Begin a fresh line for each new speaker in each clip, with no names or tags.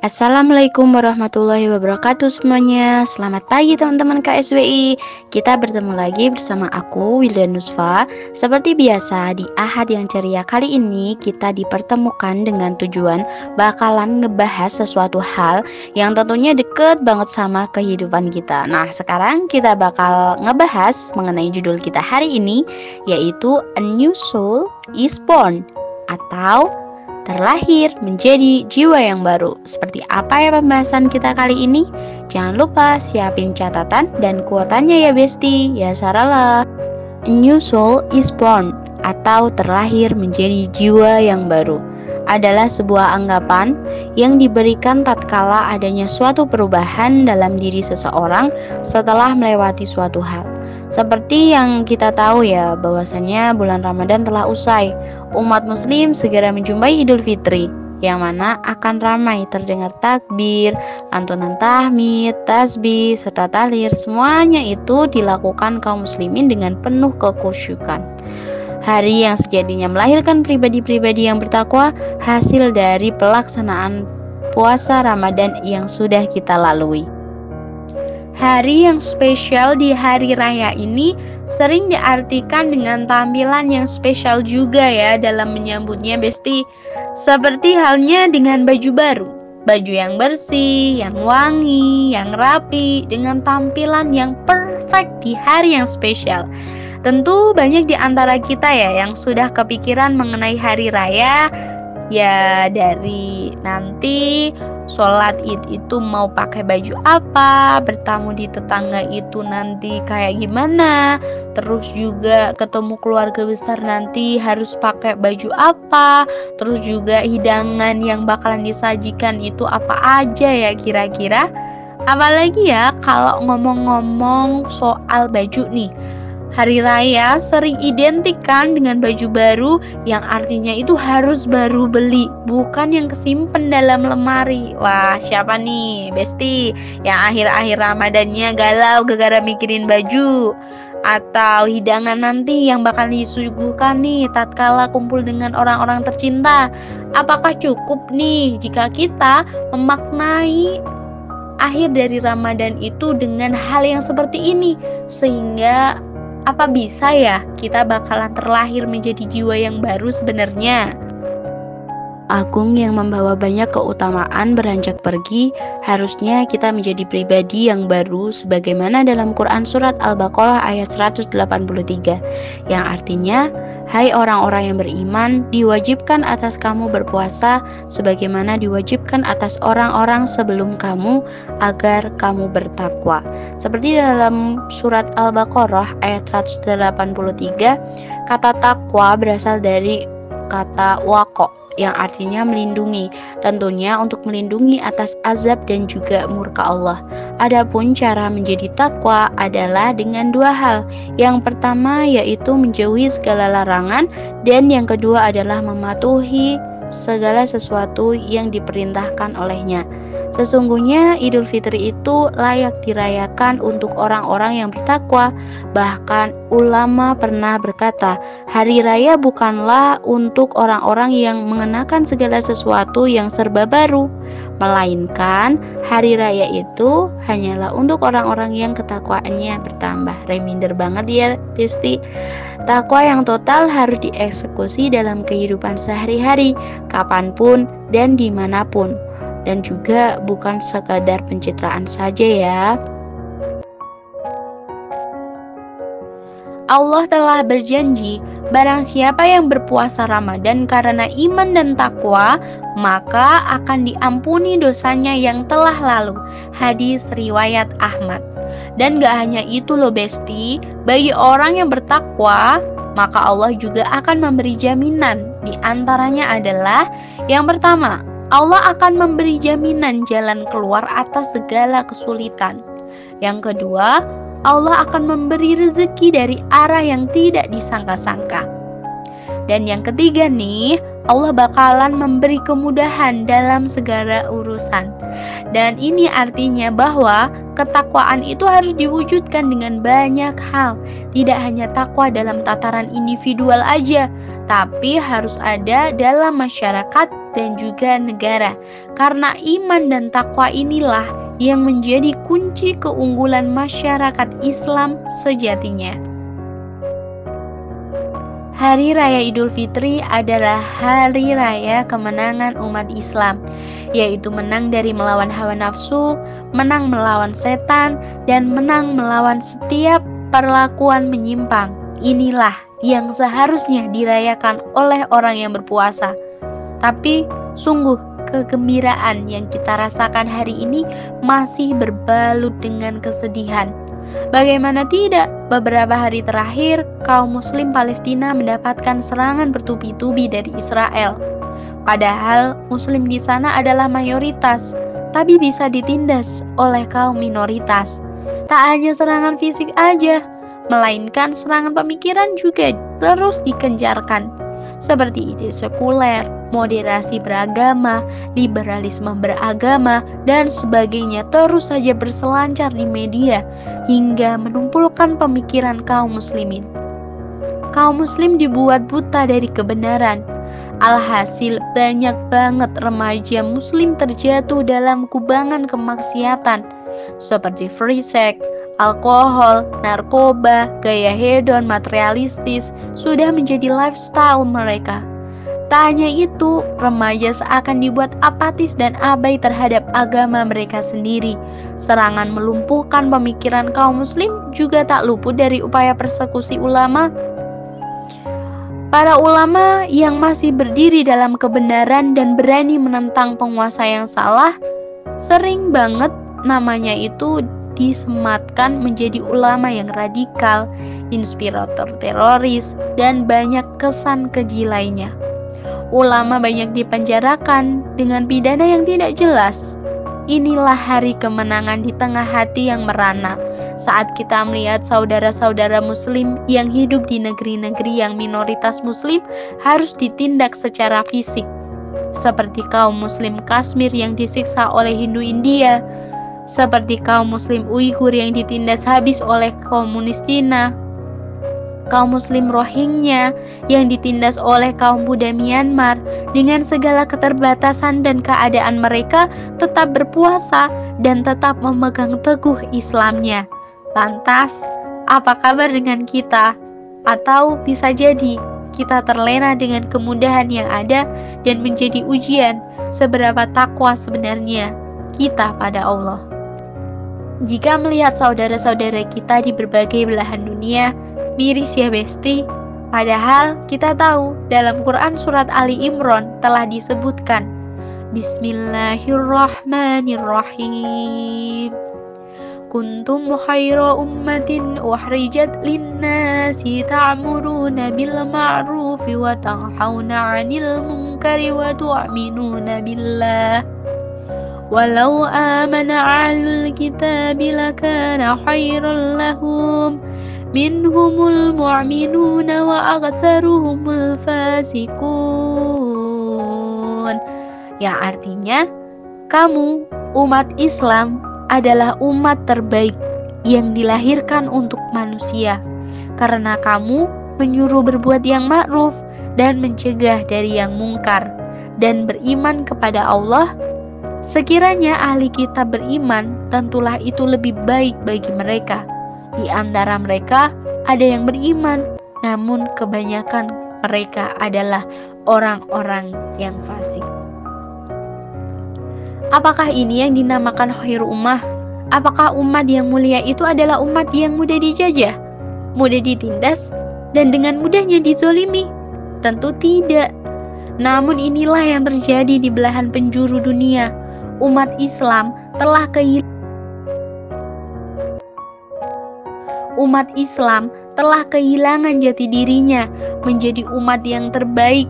Assalamualaikum warahmatullahi wabarakatuh semuanya. Selamat pagi teman-teman KSWI. Kita bertemu lagi bersama aku Wilda Nusfa. Seperti biasa di Ahad yang ceria kali ini kita dipertemukan dengan tujuan bakalan ngebahas sesuatu hal yang tentunya deket banget sama kehidupan kita. Nah, sekarang kita bakal ngebahas mengenai judul kita hari ini, yaitu A New Soul is Born, atau terlahir menjadi jiwa yang baru. Seperti apa ya pembahasan kita kali ini? Jangan lupa siapin catatan dan kuotanya ya Besti. Ya Sarala. A new soul is born, atau terlahir menjadi jiwa yang baru, adalah sebuah anggapan yang diberikan tatkala adanya suatu perubahan dalam diri seseorang setelah melewati suatu hal. Seperti yang kita tahu ya, bahwasanya bulan Ramadan telah usai. Umat muslim segera menjumpai Idul Fitri, yang mana akan ramai terdengar takbir, lantunan tahmid, tasbih, serta tahlil. Semuanya itu dilakukan kaum muslimin dengan penuh kekhusyukan. Hari yang sejatinya melahirkan pribadi-pribadi yang bertakwa, hasil dari pelaksanaan puasa Ramadan yang sudah kita lalui. Hari yang spesial di hari raya ini sering diartikan dengan tampilan yang spesial juga ya dalam menyambutnya Besti. Seperti halnya dengan baju baru, baju yang bersih, yang wangi, yang rapi, dengan tampilan yang perfect di hari yang spesial. Tentu banyak di antara kita ya yang sudah kepikiran mengenai hari raya, ya dari nanti sholat id itu mau pakai baju apa, bertamu di tetangga itu nanti kayak gimana, terus juga ketemu keluarga besar nanti harus pakai baju apa, terus juga hidangan yang bakalan disajikan itu apa aja ya kira-kira. Apalagi ya kalau ngomong-ngomong soal baju nih, hari raya sering identik kan dengan baju baru yang artinya itu harus baru beli, bukan yang kesimpan dalam lemari. Wah, siapa nih Besti yang akhir-akhir Ramadannya galau gara-gara mikirin baju? Atau hidangan nanti yang bakal disuguhkan nih tatkala kumpul dengan orang-orang tercinta? Apakah cukup nih jika kita memaknai akhir dari Ramadan itu dengan hal yang seperti ini? Sehingga apa bisa ya kita bakalan terlahir menjadi jiwa yang baru sebenarnya? Agung yang membawa banyak keutamaan beranjak pergi, harusnya kita menjadi pribadi yang baru sebagaimana dalam Quran surat Al-Baqarah ayat 183, yang artinya, hai orang-orang yang beriman, diwajibkan atas kamu berpuasa sebagaimana diwajibkan atas orang-orang sebelum kamu agar kamu bertakwa. Seperti dalam surat Al-Baqarah ayat 183, kata takwa berasal dari kata waqo, yang artinya melindungi, tentunya untuk melindungi atas azab dan juga murka Allah. Adapun cara menjadi takwa adalah dengan dua hal. Yang pertama yaitu menjauhi segala larangan, dan yang kedua adalah mematuhi segala sesuatu yang diperintahkan olehnya. Sesungguhnya Idul Fitri itu layak dirayakan untuk orang-orang yang bertakwa. Bahkan ulama pernah berkata, hari raya bukanlah untuk orang-orang yang mengenakan segala sesuatu yang serba baru, melainkan hari raya itu hanyalah untuk orang-orang yang ketakwaannya bertambah. Reminder banget ya Besti. Takwa yang total harus dieksekusi dalam kehidupan sehari-hari, kapanpun dan dimanapun, dan juga bukan sekadar pencitraan saja ya. Allah telah berjanji, barang siapa yang berpuasa Ramadan karena iman dan takwa, maka akan diampuni dosanya yang telah lalu. Hadis riwayat Ahmad. Dan gak hanya itu loh Besti, bagi orang yang bertakwa, maka Allah juga akan memberi jaminan. Di antaranya adalah yang pertama, Allah akan memberi jaminan jalan keluar atas segala kesulitan. Yang kedua, Allah akan memberi rezeki dari arah yang tidak disangka-sangka. Dan yang ketiga nih, Allah bakalan memberi kemudahan dalam segala urusan. Dan ini artinya bahwa ketakwaan itu harus diwujudkan dengan banyak hal. Tidak hanya takwa dalam tataran individual aja, tapi harus ada dalam masyarakat dan juga negara. Karena iman dan takwa inilah yang menjadi kunci keunggulan masyarakat Islam sejatinya. Hari Raya Idul Fitri adalah hari raya kemenangan umat Islam, yaitu menang dari melawan hawa nafsu, menang melawan setan, dan menang melawan setiap perlakuan menyimpang. Inilah yang seharusnya dirayakan oleh orang yang berpuasa. Tapi sungguh kegembiraan yang kita rasakan hari ini masih berbalut dengan kesedihan. Bagaimana tidak, beberapa hari terakhir kaum muslim Palestina mendapatkan serangan bertubi-tubi dari Israel. Padahal muslim di sana adalah mayoritas, tapi bisa ditindas oleh kaum minoritas. Tak hanya serangan fisik aja, melainkan serangan pemikiran juga terus dikencarkan. Seperti ide sekuler, moderasi beragama, liberalisme beragama, dan sebagainya terus saja berselancar di media hingga menumpulkan pemikiran kaum muslimin. Kaum muslim dibuat buta dari kebenaran. Alhasil banyak banget remaja muslim terjatuh dalam kubangan kemaksiatan seperti free sex, alkohol, narkoba, gaya hedon materialistis sudah menjadi lifestyle mereka. Tak hanya itu, remaja seakan dibuat apatis dan abai terhadap agama mereka sendiri. Serangan melumpuhkan pemikiran kaum muslim juga tak luput dari upaya persekusi ulama. Para ulama yang masih berdiri dalam kebenaran dan berani menentang penguasa yang salah, sering banget namanya itu disematkan menjadi ulama yang radikal, inspirator teroris, dan banyak kesan keji lainnya. Ulama banyak dipenjarakan dengan pidana yang tidak jelas. Inilah hari kemenangan di tengah hati yang merana, saat kita melihat saudara-saudara muslim yang hidup di negeri-negeri yang minoritas muslim harus ditindak secara fisik, seperti kaum muslim Kashmir yang disiksa oleh Hindu India, seperti kaum muslim Uighur yang ditindas habis oleh komunis Cina, kaum muslim Rohingya yang ditindas oleh kaum Buddha Myanmar. Dengan segala keterbatasan dan keadaan mereka tetap berpuasa dan tetap memegang teguh Islamnya. Lantas, apa kabar dengan kita? Atau bisa jadi kita terlena dengan kemudahan yang ada dan menjadi ujian seberapa takwa sebenarnya kita pada Allah. Jika melihat saudara-saudara kita di berbagai belahan dunia, miris ya besti. Padahal kita tahu dalam Quran surat Ali Imran telah disebutkan Bismillahirrahmanirrahim. Kuntum khaira ummatin ukhrijat linnasi ta'muruna bil ma'rufi wa tanhauna 'anil munkari wa tu'minuna billah. Walau amana ahlul kitabi lakana khairan lahum minhumul mu'minuna wa aktsaruhumul fasiqun. Yang artinya, kamu umat Islam adalah umat terbaik yang dilahirkan untuk manusia, karena kamu menyuruh berbuat yang ma'ruf dan mencegah dari yang mungkar dan beriman kepada Allah. Sekiranya ahli kitab beriman, tentulah itu lebih baik bagi mereka. Di antara mereka ada yang beriman, namun kebanyakan mereka adalah orang-orang yang fasik. Apakah ini yang dinamakan khair ummah? Apakah umat yang mulia itu adalah umat yang mudah dijajah, mudah ditindas, dan dengan mudahnya dizolimi? Tentu tidak. Namun inilah yang terjadi di belahan penjuru dunia. Umat Islam telah kehilangan jati dirinya menjadi umat yang terbaik.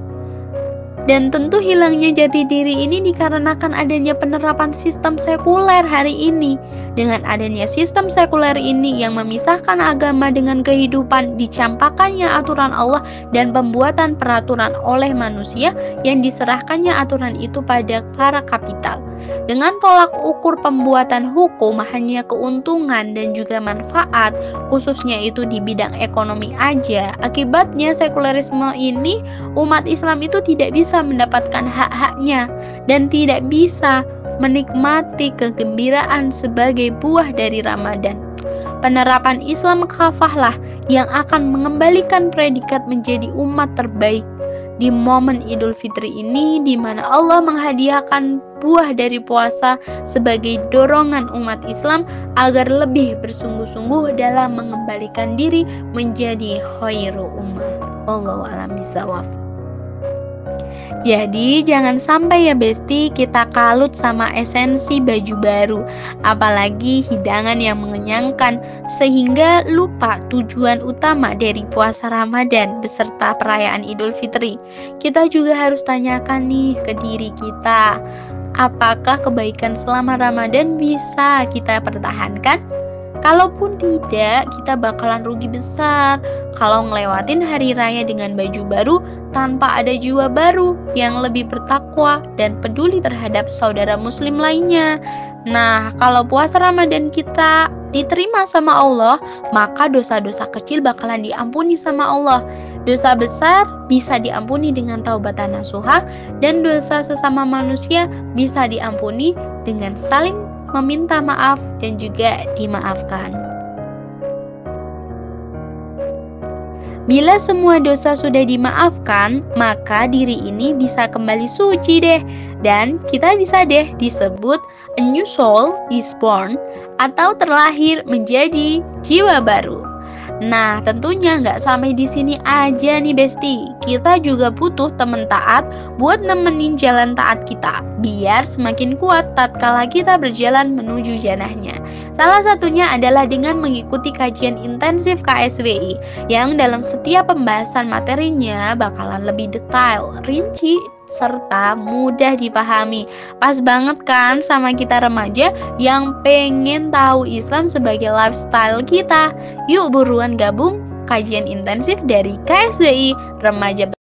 Dan tentu hilangnya jati diri ini dikarenakan adanya penerapan sistem sekuler hari ini. Dengan adanya sistem sekuler ini yang memisahkan agama dengan kehidupan, dicampakkannya aturan Allah dan pembuatan peraturan oleh manusia yang diserahkannya aturan itu pada para kapital. Dengan tolak ukur pembuatan hukum hanya keuntungan dan juga manfaat, khususnya itu di bidang ekonomi aja. Akibatnya sekulerisme ini umat Islam itu tidak bisa bisa mendapatkan hak-haknya dan tidak bisa menikmati kegembiraan sebagai buah dari Ramadan. Penerapan Islam kafahlah yang akan mengembalikan predikat menjadi umat terbaik. Di momen Idul Fitri ini, di mana Allah menghadiahkan buah dari puasa sebagai dorongan umat Islam agar lebih bersungguh-sungguh dalam mengembalikan diri menjadi khairu ummah. Wallahu a'lam bishawab. Jadi jangan sampai ya besti kita kalut sama esensi baju baru, apalagi hidangan yang mengenyangkan, sehingga lupa tujuan utama dari puasa Ramadan beserta perayaan Idul Fitri. Kita juga harus tanyakan nih ke diri kita, apakah kebaikan selama Ramadan bisa kita pertahankan? Kalaupun tidak, kita bakalan rugi besar kalau ngelewatin hari raya dengan baju baru tanpa ada jiwa baru yang lebih bertakwa dan peduli terhadap saudara muslim lainnya. Nah, kalau puasa Ramadan kita diterima sama Allah, maka dosa-dosa kecil bakalan diampuni sama Allah. Dosa besar bisa diampuni dengan taubatan nasuha, dan dosa sesama manusia bisa diampuni dengan saling meminta maaf dan juga dimaafkan. Bila semua dosa sudah dimaafkan, maka diri ini bisa kembali suci deh, dan kita bisa deh disebut a new soul is born, atau terlahir menjadi jiwa baru. Nah, tentunya nggak sampai di sini aja nih besti. Kita juga butuh teman taat buat nemenin jalan taat kita, biar semakin kuat tatkala kita berjalan menuju jannahnya. Salah satunya adalah dengan mengikuti kajian intensif KSWI, yang dalam setiap pembahasan materinya bakalan lebih detail, rinci, serta mudah dipahami. Pas banget kan sama kita remaja yang pengen tahu Islam sebagai lifestyle kita. Yuk buruan gabung kajian intensif dari KSWI Remaja